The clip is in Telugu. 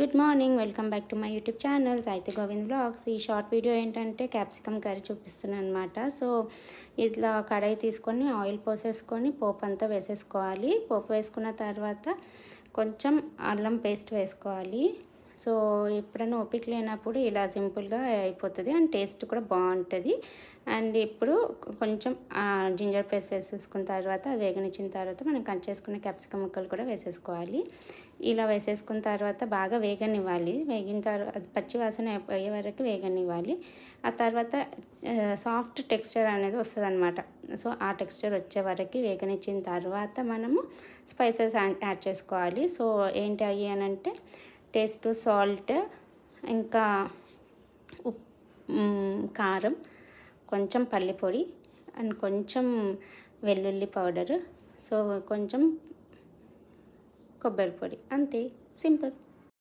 Good morning, welcome back to my YouTube channel Saiti Govind vlogs. ఈ షార్ట్ వీడియో ఏంటంటే క్యాప్సికమ్ కర్రీ చూపిస్తున్నాను అనమాట. సో ఇట్లా కడాయి తీసుకొని ఆయిల్ పోసేసుకొని పోపు అంతా వేసేసుకోవాలి. పోపు వేసుకున్న తర్వాత కొంచెం అల్లం పేస్ట్ వేసుకోవాలి. సో ఎప్పుడైనా ఓపిక లేనప్పుడు ఇలా సింపుల్గా అయిపోతుంది అండ్ టేస్ట్ కూడా బాగుంటుంది. అండ్ ఇప్పుడు కొంచెం జింజర్ పేస్ట్ వేసేసుకున్న తర్వాత అది వేగనిచ్చిన తర్వాత మనం కట్ చేసుకున్న క్యాప్సికమ్ ముక్కలు కూడా వేసేసుకోవాలి. ఇలా వేసేసుకున్న తర్వాత బాగా వేగనివ్వాలి. వేగిన తర్వాత పచ్చి వాసన పోయే వరకు వేగనివ్వాలి. ఆ తర్వాత సాఫ్ట్ టెక్స్చర్ అనేది వస్తుంది అనమాట. సో ఆ టెక్స్చర్ వచ్చే వరకు వేగనిచ్చిన తర్వాత మనము స్పైసెస్ యాడ్ చేసుకోవాలి. సో ఏంటి అయ్యి అని అంటే టేస్ట్ సాల్ట్, ఇంకా కారం, కొంచెం పల్లి పొడి అండ్ కొంచెం వెల్లుల్లి పౌడరు, సో కొంచెం కొబ్బరి పొడి, అంతే, సింపుల్.